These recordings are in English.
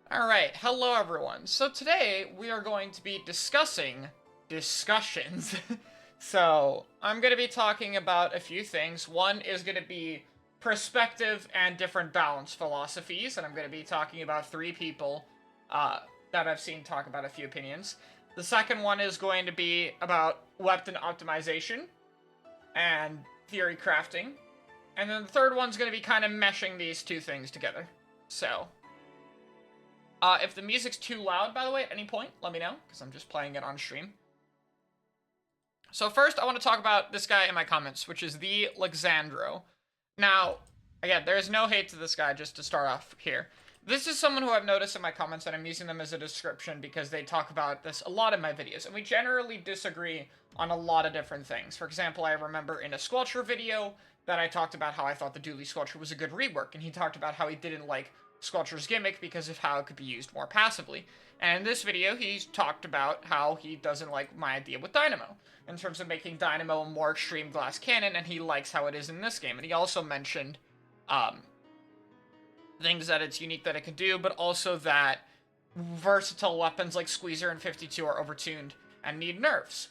Alright, hello everyone. So today we are going to be discussing discussions. So, I'm going to be talking about a few things. One is going to be perspective and different balance philosophies, and I'm going to be talking about three people that I've seen talk about a few opinions. The second one is going to be about weapon optimization and theory crafting. And then the third one's going to be kind of meshing these two things together. So, if the music's too loud, by the way, at any point, let me know, because I'm just playing it on stream. So first, I want to talk about this guy in my comments, which is the Lexandro. Now, again, there's no hate to this guy, just to start off here. This is someone who I've noticed in my comments, and I'm using them as a description because they talk about this a lot in my videos, and we generally disagree on a lot of different things. For example, I remember in a Squelcher video that I talked about how I thought the Dooley Squelcher was a good rework, and he talked about how he didn't like Squelcher's gimmick because of how it could be used more passively. And in this video, he's talked about how he doesn't like my idea with Dynamo, in terms of making Dynamo a more extreme glass cannon, and he likes how it is in this game. And he also mentioned, things that it's unique that it can do, but also that versatile weapons like Squeezer and 52 are overtuned and need nerfs.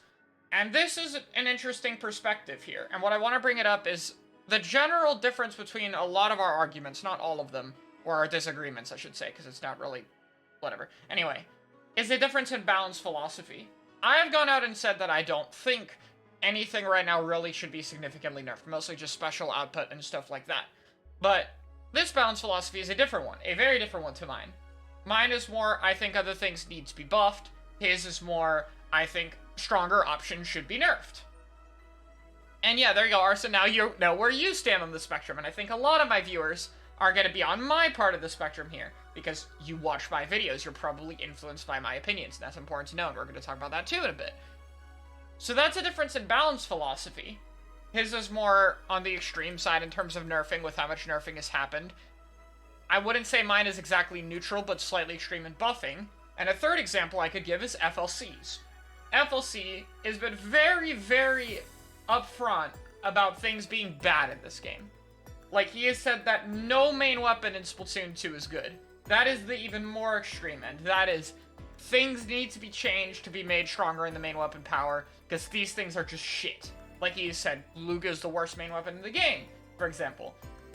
And this is an interesting perspective here, and what I want to bring it up is the general difference between a lot of our arguments, not all of them, or our disagreements, I should say, because it's not really whatever. Anyway, is the difference in balance philosophy. I have gone out and said that I don't think anything right now really should be significantly nerfed, mostly just special output and stuff like that. But this balance philosophy is a different one, a very different one to mine. Mine is more, I think other things need to be buffed. His is more, I think stronger options should be nerfed. And yeah, there you go, Arson, now you know where you stand on the spectrum, and I think a lot of my viewers are going to be on my part of the spectrum here, because you watch my videos, you're probably influenced by my opinions, and that's important to know, and we're going to talk about that too in a bit. So that's a difference in balance philosophy. His is more on the extreme side in terms of nerfing, with how much nerfing has happened. I wouldn't say mine is exactly neutral, but slightly extreme in buffing. And a third example I could give is FLCs. FLC has been very, very upfront about things being bad in this game. Like, he has said that no main weapon in Splatoon 2 is good. That is the even more extreme end. That is, things need to be changed to be made stronger in the main weapon power, because these things are just shit. Like he said, Luga is the worst main weapon in the game, for example.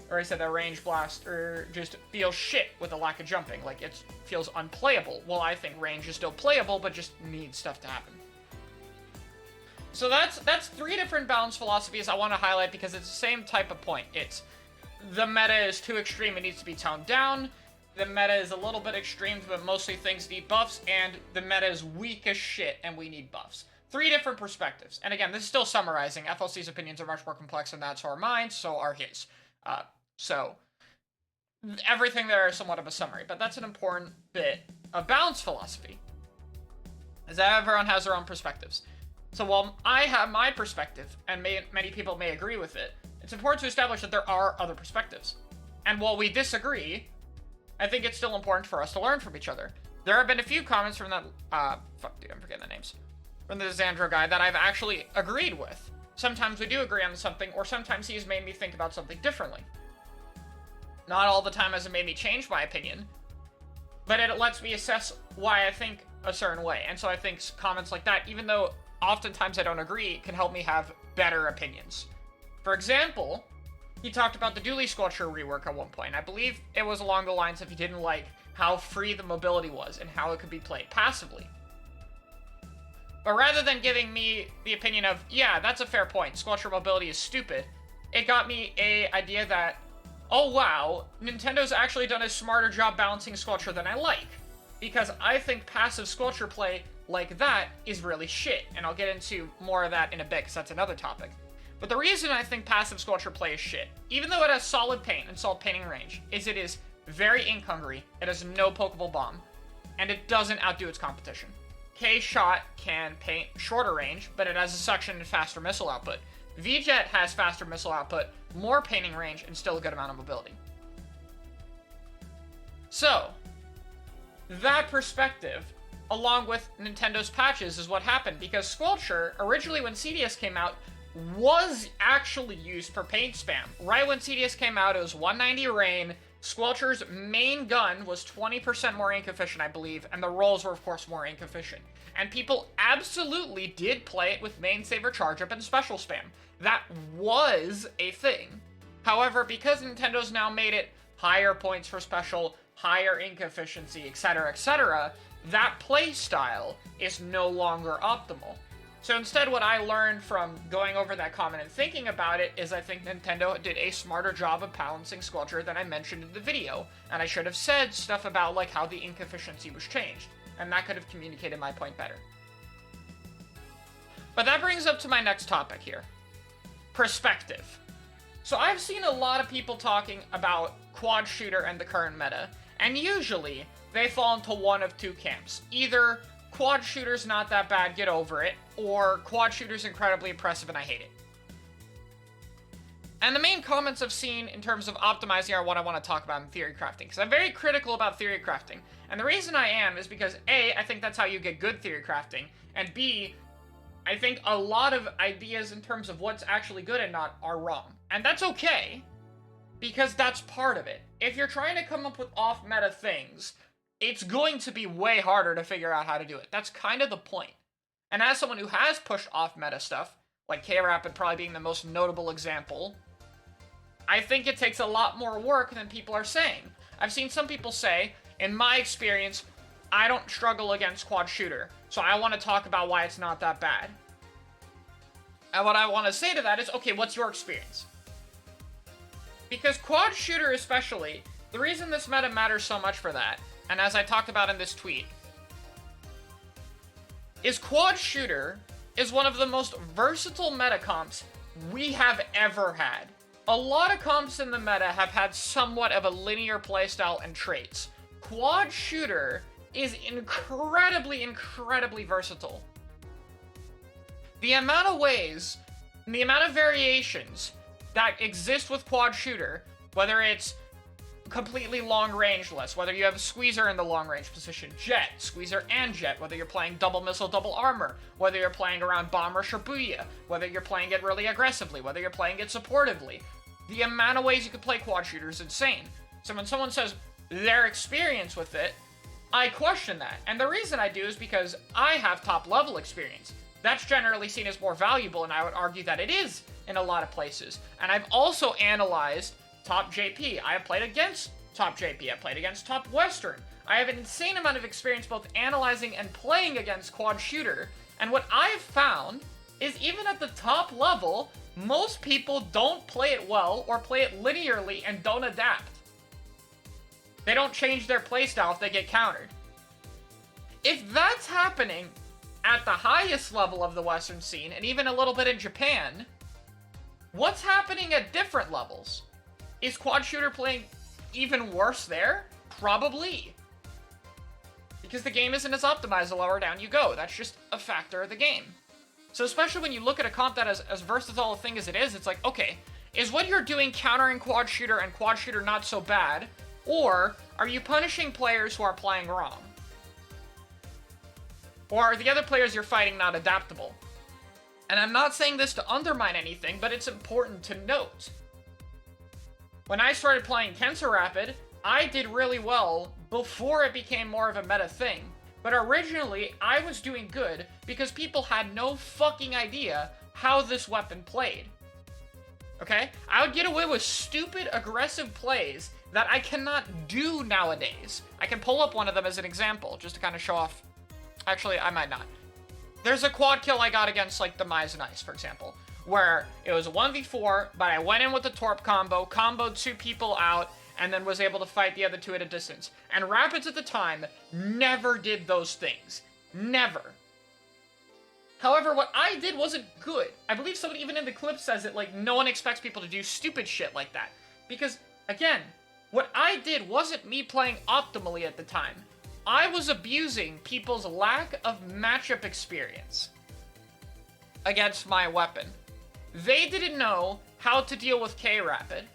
Or he said that range blaster just feels shit with a lack of jumping. Like, it feels unplayable. Well, I think range is still playable, but just needs stuff to happen. So that's three different balance philosophies I want to highlight because it's the same type of point. It's the meta is too extreme, it needs to be toned down. The meta is a little bit extreme, but mostly things need buffs. And the meta is weak as shit, and we need buffs. Three different perspectives. And again, this is still summarizing. FLC's opinions are much more complex than that, so are mine, so are his. So, everything there is somewhat of a summary. But that's an important bit of balance philosophy, is that everyone has their own perspectives. So while I have my perspective, and many people may agree with it, it's important to establish that there are other perspectives. And while we disagree, I think it's still important for us to learn from each other. There have been a few comments from that, fuck dude, I'm forgetting the names, from the Xandro guy that I've actually agreed with. Sometimes we do agree on something, or sometimes he's made me think about something differently. Not all the time has it made me change my opinion, but it lets me assess why I think a certain way. And so I think comments like that, even though oftentimes I don't agree, can help me have better opinions. For example, he talked about the Dooley Squelcher rework at one point. I believe it was along the lines of he didn't like how free the mobility was and how it could be played passively. But rather than giving me the opinion of, yeah, that's a fair point, Squelcher mobility is stupid, it got me a idea that, oh wow, Nintendo's actually done a smarter job balancing Squelcher than I like. Because I think passive Squelcher play like that is really shit, and I'll get into more of that in a bit, because that's another topic. But the reason I think passive Squelcher play is shit, even though it has solid paint and solid painting range, is it is very ink hungry, it has no pokeable bomb, and it doesn't outdo its competition. K-Shot can paint shorter range, but it has a suction and faster missile output. V-Jet has faster missile output, more painting range, and still a good amount of mobility. So, that perspective, along with Nintendo's patches, is what happened, because Squelcher, originally when CDS came out, was actually used for paint spam. Right when CDS came out, it was 190 rain, Squelcher's main gun was 20% more ink efficient, I believe, and the rolls were, of course, more ink efficient. And people absolutely did play it with main saver charge up and special spam. That was a thing. However, because Nintendo's now made it higher points for special, higher ink efficiency, etc., that play style is no longer optimal. So instead, what I learned from going over that comment and thinking about it is I think Nintendo did a smarter job of balancing Squelcher than I mentioned in the video, and I should have said stuff about like how the ink efficiency was changed, and that could have communicated my point better. But that brings up to my next topic here. Perspective. So I've seen a lot of people talking about quad shooter and the current meta, and usually they fall into one of two camps. Either quad shooter's not that bad, get over it, or quad shooter's incredibly impressive and I hate it. And the main comments I've seen in terms of optimizing are what I want to talk about in theory crafting, because I'm very critical about theory crafting. And the reason I am is because A, I think that's how you get good theory crafting, and B, I think a lot of ideas in terms of what's actually good and not are wrong. And that's okay, because that's part of it. If you're trying to come up with off-meta things, it's going to be way harder to figure out how to do it. That's kind of the point. And as someone who has pushed off-meta stuff, like K-Rapid probably being the most notable example, I think it takes a lot more work than people are saying. I've seen some people say, in my experience, I don't struggle against quad shooter, so I want to talk about why it's not that bad. And what I want to say to that is, okay, what's your experience? Because quad shooter especially, the reason this meta matters so much for that, and as I talked about in this tweet, is quad shooter is one of the most versatile meta comps we have ever had. A lot of comps in the meta have had somewhat of a linear playstyle and traits. Quad shooter is incredibly versatile. The amount of ways, the amount of variations that exist with quad shooter, whether it's completely long-rangeless, whether you have a squeezer in the long-range position, jet, squeezer and jet, whether you're playing double missile, double armor, whether you're playing around bomb or Shibuya, whether you're playing it really aggressively, whether you're playing it supportively. The amount of ways you could play quad shooter is insane. So when someone says their experience with it, I question that. And the reason I do is because I have top-level experience. That's generally seen as more valuable, and I would argue that it is in a lot of places. And I've also analyzed Top JP. I have played against Top JP. I've played against Top Western. I have an insane amount of experience both analyzing and playing against quad shooter. And what I've found is even at the top level, most people don't play it well or play it linearly and don't adapt. They don't change their playstyle if they get countered. If that's happening at the highest level of the Western scene, and even a little bit in Japan, what's happening at different levels? Is quad shooter playing even worse there? Probably. Because the game isn't as optimized the lower down you go. That's just a factor of the game. So especially when you look at a comp that is as versatile a thing as it is, it's like, okay, is what you're doing countering quad shooter and quad shooter not so bad? Or are you punishing players who are playing wrong? Or are the other players you're fighting not adaptable? And I'm not saying this to undermine anything, but it's important to note. When I started playing Tensor Rapid, I did really well before it became more of a meta thing. But originally, I was doing good because people had no fucking idea how this weapon played. Okay? I would get away with stupid, aggressive plays that I cannot do nowadays. I can pull up one of them as an example, just to kind of show off. Actually, I might not. There's a quad kill I got against, like, the Mize and Ice, for example, where it was a 1v4, but I went in with the Torp combo, comboed 2 people out, and then was able to fight the other 2 at a distance. And Rapids at the time never did those things. Never. However, what I did wasn't good. I believe somebody even in the clip says it, like, no one expects people to do stupid shit like that. Because, again, what I did wasn't me playing optimally at the time. I was abusing people's lack of matchup experience against my weapon. They didn't know how to deal with K-Rapid.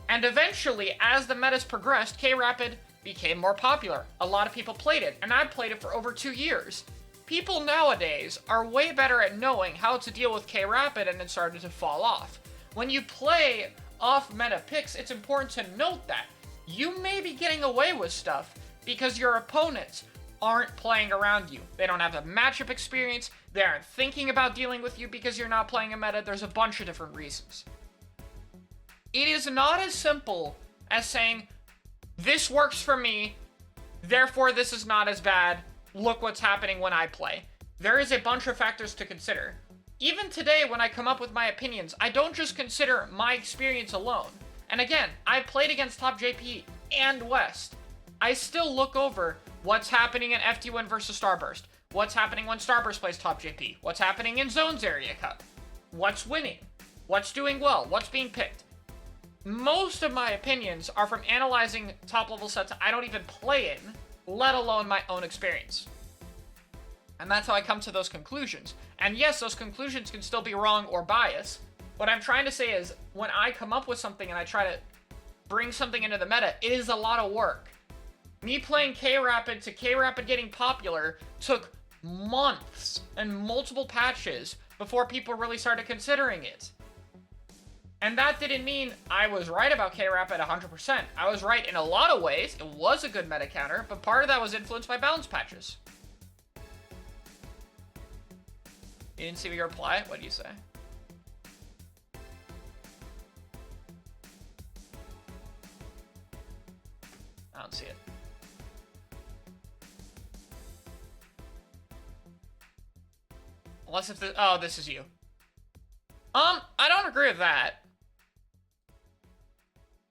And eventually, as the metas progressed, K-Rapid became more popular. A lot of people played it, and I played it for over 2 years. People nowadays are way better at knowing how to deal with K-Rapid, and it started to fall off. When you play off-meta picks, it's important to note that you may be getting away with stuff because your opponents aren't playing around you. They don't have a matchup experience, they aren't thinking about dealing with you because you're not playing a meta. There's a bunch of different reasons. It is not as simple as saying, this works for me, therefore this is not as bad, look what's happening when I play. There is a bunch of factors to consider. Even today, when I come up with my opinions, I don't just consider my experience alone. And again, I've played against top JP and West. I still look over what's happening in FT1 versus Starburst, what's happening when Starburst plays top JP, what's happening in Zones Area Cup, what's winning, what's doing well, what's being picked. Most of my opinions are from analyzing top-level sets I don't even play in, let alone my own experience. And that's how I come to those conclusions. And yes, those conclusions can still be wrong or biased. What I'm trying to say is, when I come up with something and I try to bring something into the meta, it is a lot of work. Me playing K-Rapid to K-Rapid getting popular took months and multiple patches before people really started considering it. And that didn't mean I was right about K-Rapid 100%. I was right in a lot of ways. It was a good meta counter, but part of that was influenced by balance patches. You didn't see me reply? What did you say? I don't see it. Unless if this, oh, this is you. I don't agree with that.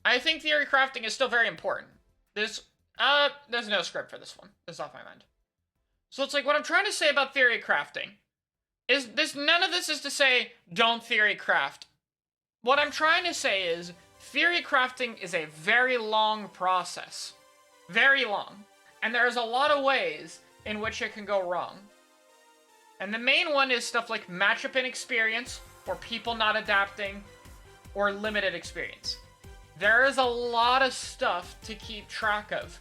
I think theory crafting is still very important. There's no script for this one. This is off my mind. So it's like, what I'm trying to say about theory crafting is this, none of this is to say, don't theory craft. What I'm trying to say is, theory crafting is a very long process. Very long. And there's a lot of ways in which it can go wrong. And the main one is stuff like matchup inexperience, or people not adapting, or limited experience. There is a lot of stuff to keep track of.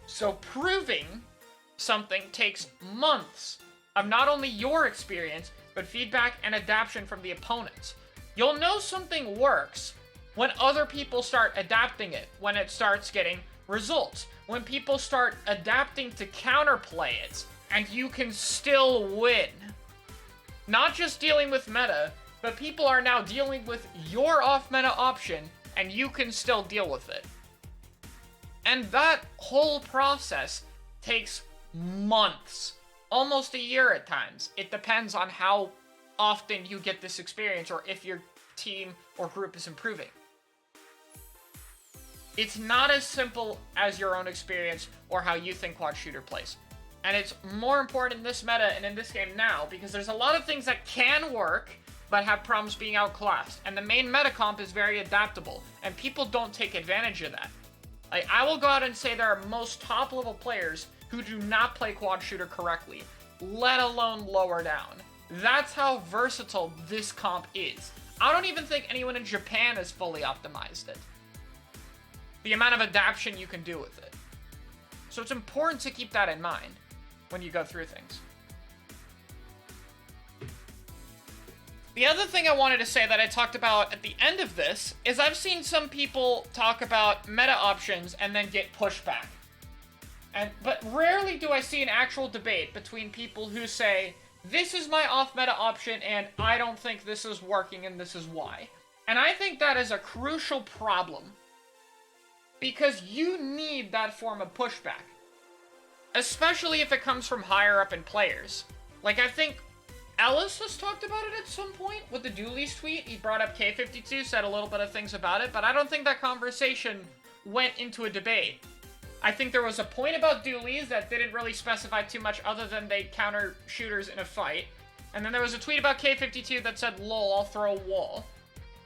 So proving something takes months of not only your experience, but feedback and adaptation from the opponents. You'll know something works when other people start adapting it, when it starts getting results, when people start adapting to counterplay it, and you can still win. Not just dealing with meta, but people are now dealing with your off-meta option, and you can still deal with it. And that whole process takes months, almost a year at times. It depends on how often you get this experience, or if your team or group is improving. It's not as simple as your own experience or how you think quad shooter plays. And it's more important in this meta and in this game now, because there's a lot of things that can work, but have problems being outclassed. And the main meta comp is very adaptable, and people don't take advantage of that. Like, I will go out and say there are most top-level players who do not play quad shooter correctly, let alone lower down. That's how versatile this comp is. I don't even think anyone in Japan has fully optimized it. The amount of adaptation you can do with it. So it's important to keep that in mind when you go through things. The other thing I wanted to say that I talked about at the end of this is I've seen some people talk about meta options and then get pushback. But rarely do I see an actual debate between people who say, this is my off-meta option and I don't think this is working and this is why. And I think that is a crucial problem, because you need that form of pushback. Especially if it comes from higher up in players. Like, I think Ellis has talked about it at some point with the Dooley's tweet. He brought up K52, said a little bit of things about it, but I don't think that conversation went into a debate. I think there was a point about Dooley's that didn't really specify too much other than they counter shooters in a fight. And then there was a tweet about K52 that said, lol, I'll throw a wall.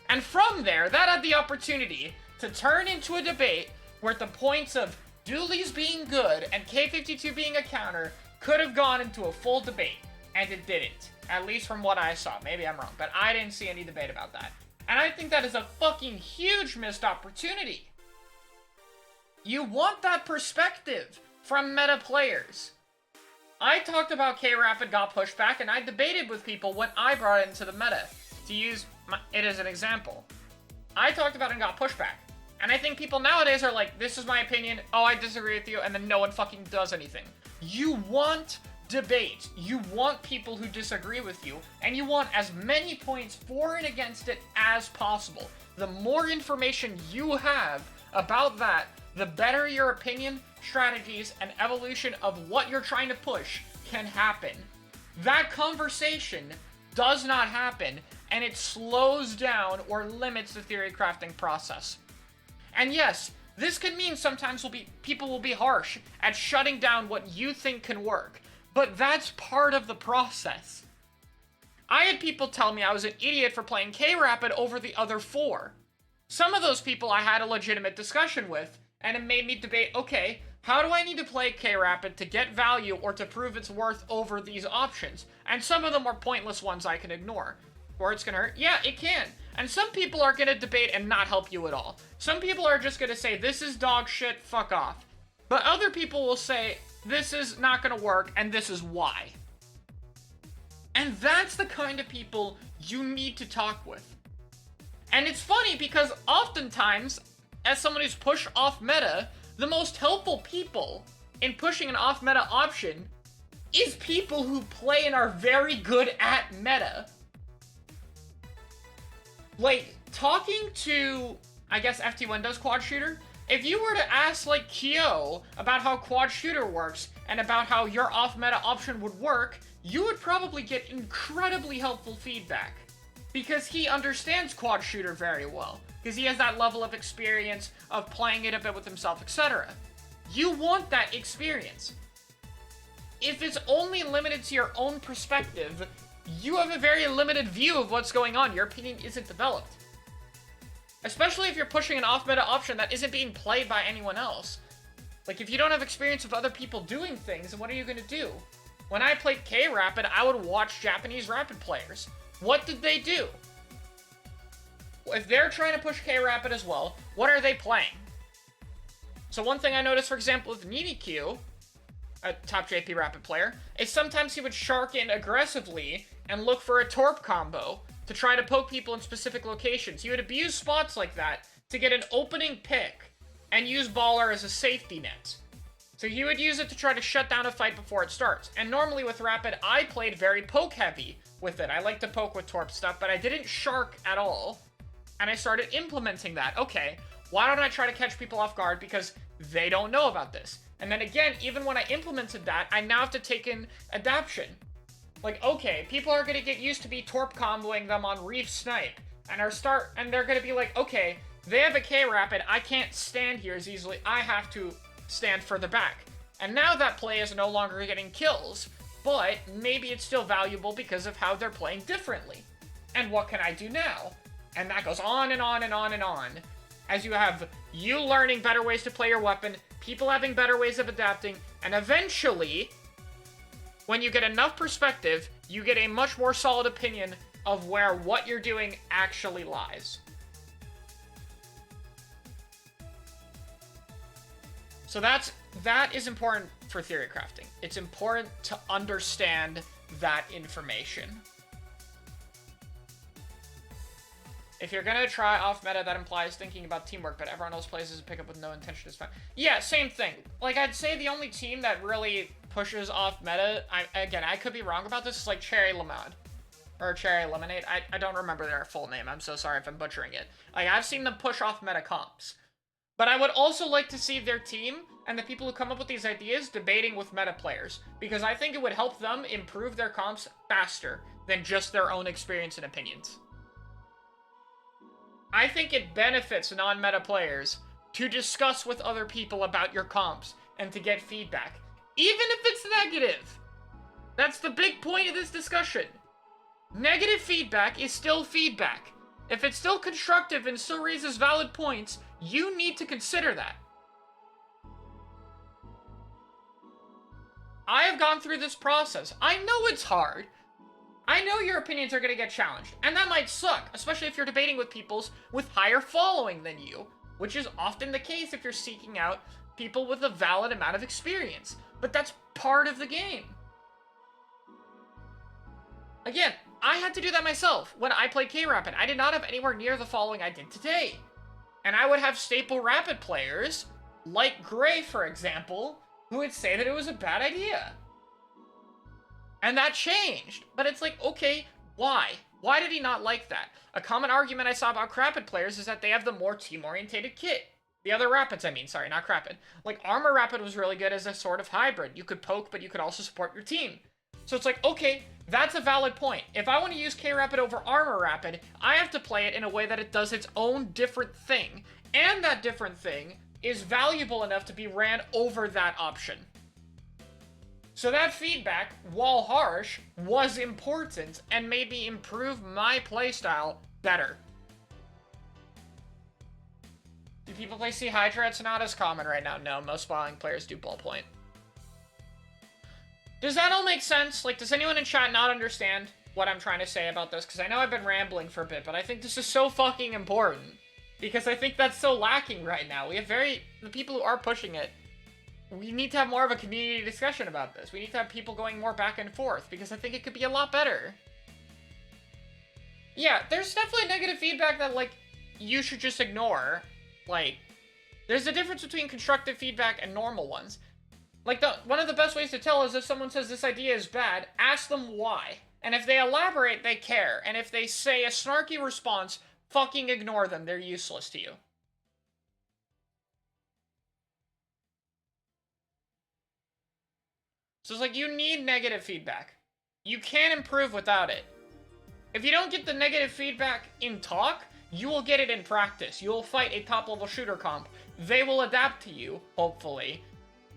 And from there, that had the opportunity to turn into a debate where the points of Dooley's being good and K52 being a counter could have gone into a full debate, and it didn't. At least from what I saw. Maybe I'm wrong, but I didn't see any debate about that. And I think that is a fucking huge missed opportunity. You want that perspective from meta players. I talked about K-Rapid got pushed back, and I debated with people when I brought it into the meta, to use it as an example. I talked about it and got pushback. And I think people nowadays are like, this is my opinion, oh, I disagree with you, and then no one fucking does anything. You want debate. You want people who disagree with you, and you want as many points for and against it as possible. The more information you have about that, the better your opinion, strategies, and evolution of what you're trying to push can happen. That conversation does not happen, and it slows down or limits the theory crafting process. And yes, this can mean sometimes people will be harsh at shutting down what you think can work, but that's part of the process. I had people tell me I was an idiot for playing K-Rapid over the other 4. Some of those people I had a legitimate discussion with, and it made me debate, okay, how do I need to play K-Rapid to get value or to prove its worth over these options? And some of them are pointless ones I can ignore. Or it's gonna hurt? Yeah, it can. And some people are gonna debate and not help you at all. Some people are just gonna say, this is dog shit, fuck off. But other people will say, this is not gonna work, and this is why. And that's the kind of people you need to talk with. And it's funny because oftentimes, as someone who's pushed off meta, the most helpful people in pushing an off meta option is people who play and are very good at meta. Like, talking to, I guess, FT Windows quad shooter, if you were to ask, like, Kyo about how quad shooter works and about how your off-meta option would work, you would probably get incredibly helpful feedback. Because he understands quad shooter very well. Because he has that level of experience of playing it a bit with himself, etc. You want that experience. If it's only limited to your own perspective, you have a very limited view of what's going on. Your opinion isn't developed. Especially if you're pushing an off-meta option that isn't being played by anyone else. Like, if you don't have experience of other people doing things, then what are you going to do? When I played K-Rapid, I would watch Japanese Rapid players. What did they do? If they're trying to push K-Rapid as well, what are they playing? So one thing I noticed, for example, with NiniQ, a top JP Rapid player, is sometimes he would shark in aggressively and look for a Torp combo to try to poke people in specific locations. He would abuse spots like that to get an opening pick and use Baller as a safety net. So he would use it to try to shut down a fight before it starts. And normally with Rapid, I played very poke heavy with it. I like to poke with Torp stuff, but I didn't shark at all. And I started implementing that. Okay, why don't I try to catch people off guard because they don't know about this? And then again, even when I implemented that, I now have to take in adaption. Like, okay, people are going to get used to be Torp comboing them on Reef Snipe. And they're going to be like, okay, they have a K-Rapid, I can't stand here as easily, I have to stand further back. And now that play is no longer getting kills, but maybe it's still valuable because of how they're playing differently. And what can I do now? And that goes on and on and on and on. As you have you learning better ways to play your weapon, people having better ways of adapting, and eventually, when you get enough perspective, you get a much more solid opinion of where what you're doing actually lies. So that is important for theory crafting. It's important to understand that information. If you're gonna try off meta, that implies thinking about teamwork, but everyone else plays as a pickup with no intention is fine. Yeah, same thing. Like, I'd say the only team that really pushes off meta, I could be wrong about this, is like Cherry Lemonade. Or Cherry Lemonade. I don't remember their full name. I'm so sorry if I'm butchering it. Like, I've seen them push off meta comps. But I would also like to see their team and the people who come up with these ideas debating with meta players, because I think it would help them improve their comps faster than just their own experience and opinions. I think it benefits non-meta players to discuss with other people about your comps and to get feedback, even if it's negative. That's the big point of this discussion. Negative feedback is still feedback. If it's still constructive and still raises valid points, you need to consider that. I have gone through this process. I know it's hard. I know your opinions are going to get challenged, and that might suck, especially if you're debating with people with higher following than you, which is often the case if you're seeking out people with a valid amount of experience. But that's part of the game. Again, I had to do that myself when I played K-Rapid. I did not have anywhere near the following I did today. And I would have staple Rapid players, like Gray, for example, who would say that it was a bad idea. And that changed. But it's like, okay, why? Why did he not like that? A common argument I saw about Crapid players is that they have the more team-orientated kit. The other Rapids, I mean, sorry, not Crapid. Like, Armor Rapid was really good as a sort of hybrid. You could poke, but you could also support your team. So it's like, okay, that's a valid point. If I want to use K-Rapid over Armor Rapid, I have to play it in a way that it does its own different thing. And that different thing is valuable enough to be ran over that option. So that feedback, while harsh, was important and made me improve my playstyle better. Do people play Sea Hydra? It's not as common right now. No, most Spawning players do ballpoint. Does that all make sense? Like, does anyone in chat not understand what I'm trying to say about this? Because I know I've been rambling for a bit, but I think this is so fucking important. Because I think that's so lacking right now. We have the people who are pushing it, we need to have more of a community discussion about this. We need to have people going more back and forth, because I think it could be a lot better. Yeah, there's definitely negative feedback that, like, you should just ignore. Like, there's a difference between constructive feedback and normal ones. Like, one of the best ways to tell is if someone says this idea is bad, ask them why. And if they elaborate, they care. And if they say a snarky response, fucking ignore them. They're useless to you. So it's like, you need negative feedback. You can't improve without it. If you don't get the negative feedback in talk, you will get it in practice. You will fight a top-level shooter comp. They will adapt to you, hopefully.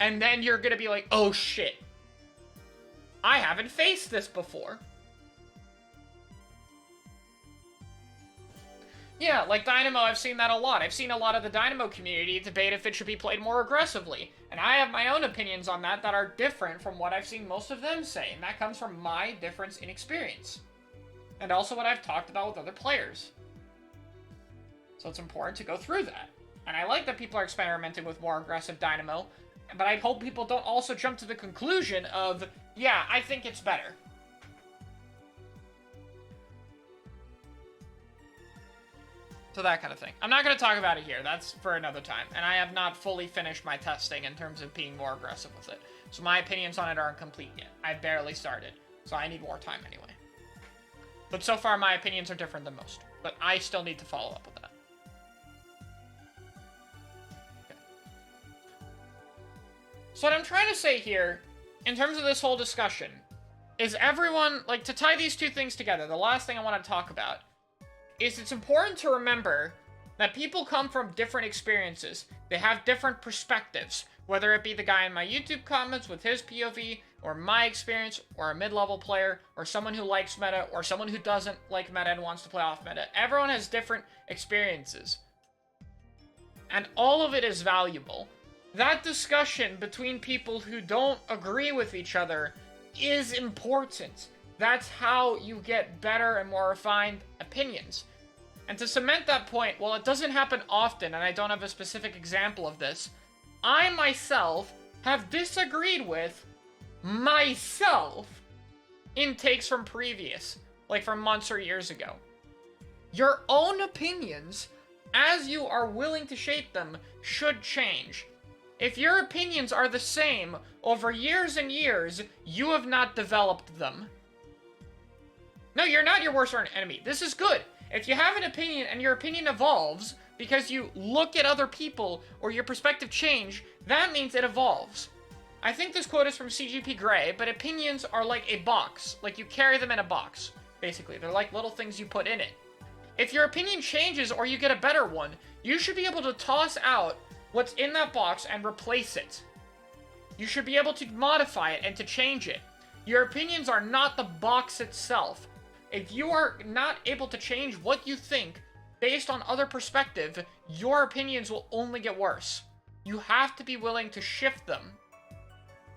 And then you're gonna be like, oh shit. I haven't faced this before. Yeah, like Dynamo, I've seen that a lot. I've seen a lot of the Dynamo community debate if it should be played more aggressively. And I have my own opinions on that are different from what I've seen most of them say. And that comes from my difference in experience. And also what I've talked about with other players. So it's important to go through that. And I like that people are experimenting with more aggressive Dynamo. But I hope people don't also jump to the conclusion of, yeah, I think it's better. So that kind of thing. I'm not going to talk about it here. That's for another time. And I have not fully finished my testing in terms of being more aggressive with it. So my opinions on it aren't complete yet. I barely started. So I need more time anyway. But so far my opinions are different than most. But I still need to follow up with that. Okay. So what I'm trying to say here, in terms of this whole discussion, is everyone, like, to tie these two things together, the last thing I want to talk about is it's important to remember that people come from different experiences. They have different perspectives, whether it be the guy in my YouTube comments with his POV, or my experience, or a mid-level player, or someone who likes meta, or someone who doesn't like meta and wants to play off meta. Everyone has different experiences. And all of it is valuable. That discussion between people who don't agree with each other is important. That's how you get better and more refined opinions. And to cement that point, while it doesn't happen often, and I don't have a specific example of this, I myself have disagreed with myself in takes from previous, like from months or years ago. Your own opinions, as you are willing to shape them, should change. If your opinions are the same over years and years, you have not developed them. No, you're not your worst enemy. This is good. If you have an opinion and your opinion evolves because you look at other people or your perspective change, that means it evolves. I think this quote is from CGP Grey, but opinions are like a box. Like, you carry them in a box, basically. They're like little things you put in it. If your opinion changes or you get a better one, you should be able to toss out what's in that box and replace it. You should be able to modify it and to change it. Your opinions are not the box itself. If you are not able to change what you think based on other perspective, your opinions will only get worse. You have to be willing to shift them.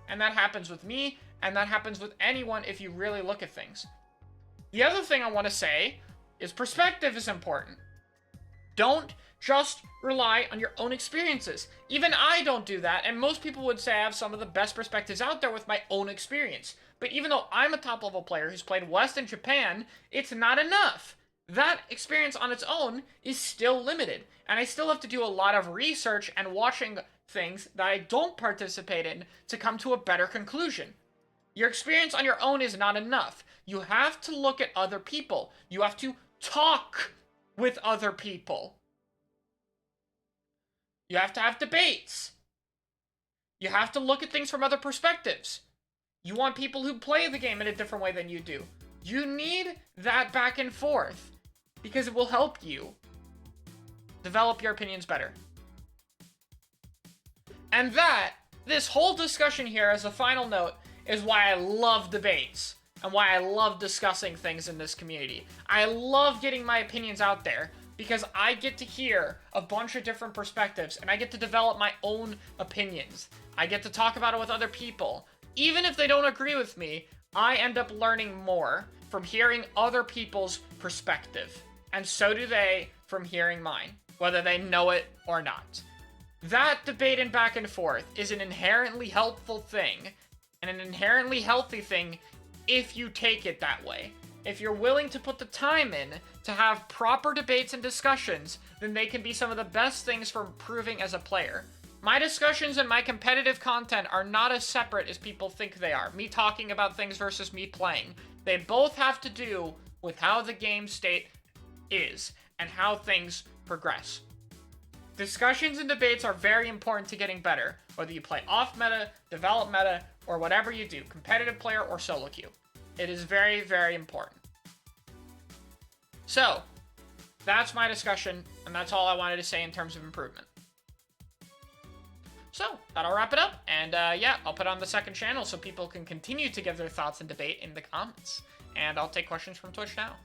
And that happens with me, and that happens with anyone if you really look at things. The other thing I want to say is perspective is important. Don't just rely on your own experiences. Even I don't do that, and most people would say I have some of the best perspectives out there with my own experience. But even though I'm a top-level player who's played West and Japan, it's not enough. That experience on its own is still limited, and I still have to do a lot of research and watching things that I don't participate in to come to a better conclusion. Your experience on your own is not enough. You have to look at other people. You have to talk with other people. You have to have debates. You have to look at things from other perspectives. You want people who play the game in a different way than you do. You need that back and forth because it will help you develop your opinions better. And this whole discussion here as a final note is why I love debates and why I love discussing things in this community. I love getting my opinions out there because I get to hear a bunch of different perspectives and I get to develop my own opinions. I get to talk about it with other people. Even if they don't agree with me, I end up learning more from hearing other people's perspective. And so do they from hearing mine, whether they know it or not. That debate and back and forth is an inherently helpful thing, and an inherently healthy thing if you take it that way. If you're willing to put the time in to have proper debates and discussions, then they can be some of the best things for improving as a player. My discussions and my competitive content are not as separate as people think they are. Me talking about things versus me playing. They both have to do with how the game state is and how things progress. Discussions and debates are very important to getting better, whether you play off-meta, develop meta, or whatever you do, competitive player or solo queue. It is very, very important. So, that's my discussion, and that's all I wanted to say in terms of improvement. So, that'll wrap it up, and yeah, I'll put on the second channel so people can continue to give their thoughts and debate in the comments. And I'll take questions from Twitch now.